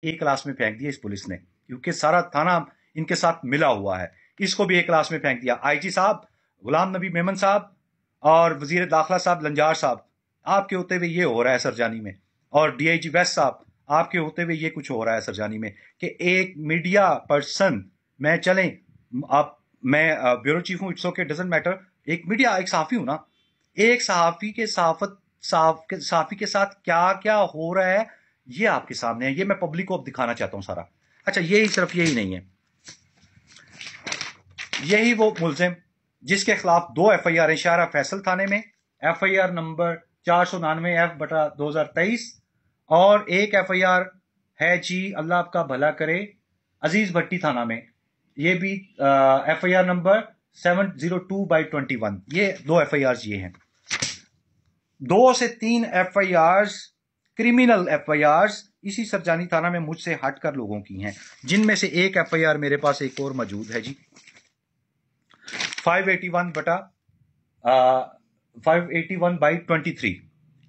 एक क्लास में फेंक दिया इस पुलिस ने, क्योंकि सारा थाना इनके साथ मिला हुआ है। इसको भी एक क्लास में फेंक दिया। आईजी साहब गुलाम नबी मेमन साहब और वजीर दाखिला साहब लंजार साहब, आपके होते हुए ये हो रहा है सरजानी में, और डीआईजी वेस्ट साहब आपके होते हुए ये कुछ हो रहा है सरजानी में, कि एक मीडिया पर्सन, मैं चलें आप, मैं ब्यूरो चीफ हूं, इट्स ओके, डजंट मैटर, एक मीडिया, एक सहाफी हूं ना, एक सहाफी के सहाफी के साथ क्या क्या हो रहा है ये आपके सामने है। ये मैं पब्लिक को अब दिखाना चाहता हूं सारा। अच्छा, यही सिर्फ यही नहीं है, यही वो मुलजिम जिसके खिलाफ 2 एफआईआर है शाहरा फैसल थाने में, एफआईआर नंबर 499F/2023, और एक एफआईआर है जी, अल्लाह आपका भला करे, अजीज भट्टी थाना में, ये भी एफआईआर नंबर 702/21। ये 2 एफआईआर ये हैं। 2 से 3 एफआईआर क्रिमिनल एफआईआर इसी सरजानी थाना में मुझसे हटकर लोगों की हैं, जिनमें से एक एफआईआर मेरे पास एक और मौजूद है जी, 581/23।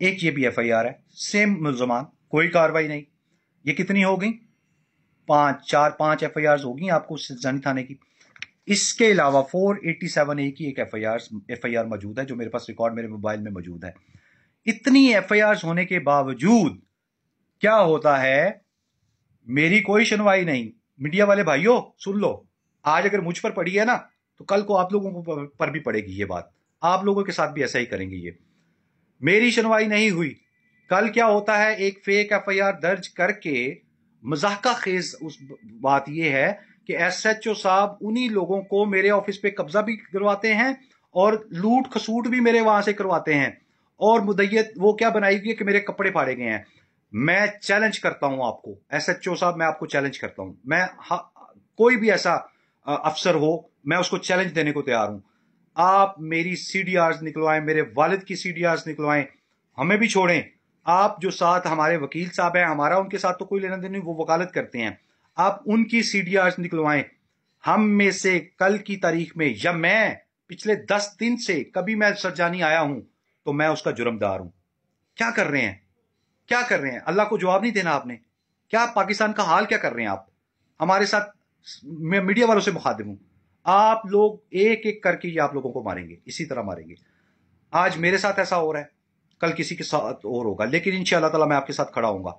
एक ये भी एफआईआर है, सेम मुल्जमान, कोई कार्रवाई नहीं। ये कितनी हो गई? 5 एफआईआर होगी आपको सरजानी थाने की। इसके अलावा 487A की एक एफआईआर मौजूद है, जो मेरे पास रिकॉर्ड मेरे मोबाइल में मौजूद है। इतनी एफआईआर होने के बावजूद क्या होता है, मेरी कोई सुनवाई नहीं। मीडिया वाले भाइयों सुन लो, आज अगर मुझ पर पड़ी है ना, तो कल को आप लोगों पर भी पड़ेगी ये बात। आप लोगों के साथ भी ऐसा ही करेंगे ये। मेरी सुनवाई नहीं हुई, कल क्या होता है, एक फेक एफआईआर दर्ज करके मजाका खेज उस बात ये है कि एसएचओ साहब उन्हीं लोगों को मेरे ऑफिस पे कब्जा भी करवाते हैं और लूट खसूट भी मेरे वहां से करवाते हैं, और मुद्दत वो क्या बनाएगी कि मेरे कपड़े फाड़े गए हैं। मैं चैलेंज करता हूं आपको एसएचओ साहब, मैं आपको चैलेंज करता हूं, कोई भी ऐसा अफसर हो, मैं उसको चैलेंज देने को तैयार हूं। आप मेरी सीडीआर्स निकलवाएं, मेरे वालिद की सीडीआर्स निकलवाएं, हमें भी छोड़ें। आप जो साथ हमारे वकील साहब हैं, हमारा उनके साथ तो कोई लेना देना नहीं, वो वकालत करते हैं, आप उनकी सीडीआर्स निकलवाएं। हम में से कल की तारीख में, या मैं पिछले 10 दिन से कभी मैं सरजानी आया हूं, तो मैं उसका जुर्मदार हूं। क्या कर रहे हैं, क्या कर रहे हैं? अल्लाह को जवाब नहीं देना आपने? क्या पाकिस्तान का हाल क्या कर रहे हैं आप हमारे साथ? मैं मीडिया वालों से मुखातिब हूं, आप लोग एक एक करके ये आप लोगों को मारेंगे, इसी तरह मारेंगे। आज मेरे साथ ऐसा हो रहा है, कल किसी के साथ और होगा, लेकिन इंशाअल्लाह ताला मैं आपके साथ खड़ा हूंगा।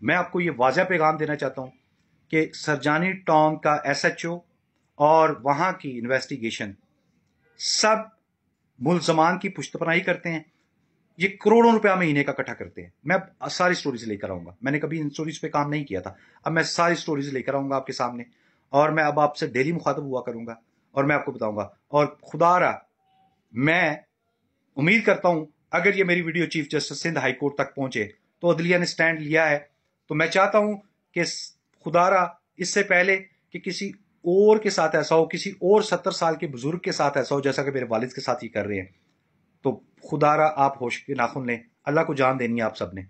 मैं आपको ये वाज़ेह पैगाम देना चाहता हूं कि सरजानी टाउन का एसएचओ और वहां की इन्वेस्टिगेशन सब मुल्जमान की पुश्तपनाही करते हैं। ये करोड़ों रुपया महीने का इकट्ठा करते हैं। मैं सारी स्टोरीज लेकर आऊंगा, मैंने कभी इन स्टोरीज पे काम नहीं किया था, अब मैं सारी स्टोरीज लेकर आऊंगा आपके सामने, और मैं अब आपसे डेली मुखातब हुआ करूंगा, और मैं आपको बताऊंगा। और खुदा रहा, मैं उम्मीद करता हूं अगर ये मेरी video chief justice Sindh high court तक पहुंचे, तो अदलिया ने स्टैंड लिया है, तो मैं चाहता हूं कि खुदारा इससे पहले कि किसी और के साथ ऐसा हो, किसी और 70 साल के बुजुर्ग के साथ ऐसा हो जैसा कि मेरे वालिद के साथ ही कर रहे हैं, तो खुदारा आप होश के नाखुन लें। अल्लाह को जान देनी है आप सब ने।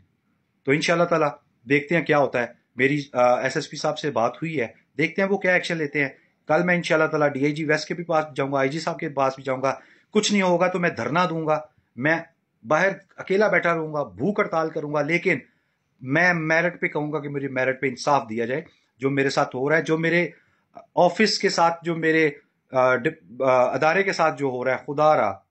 तो इंशाल्लाह ताला देखते हैं क्या होता है। मेरी एसएसपी साहब से बात हुई है, देखते हैं वो क्या एक्शन लेते हैं। कल मैं इंशाल्लाह ताला डीआईजी वेस्ट के भी पास जाऊंगा, आईजी साहब के पास भी जाऊंगा। कुछ नहीं होगा तो मैं धरना दूंगा, मैं बाहर अकेला बैठा रहूंगा, भूख हड़ताल करूंगा, लेकिन मैं मेरिट पे कहूंगा कि मुझे मेरिट पे इंसाफ दिया जाए। जो मेरे साथ हो रहा है, जो मेरे ऑफिस के साथ, जो मेरे अदारे के साथ जो हो रहा है, खुदा रहा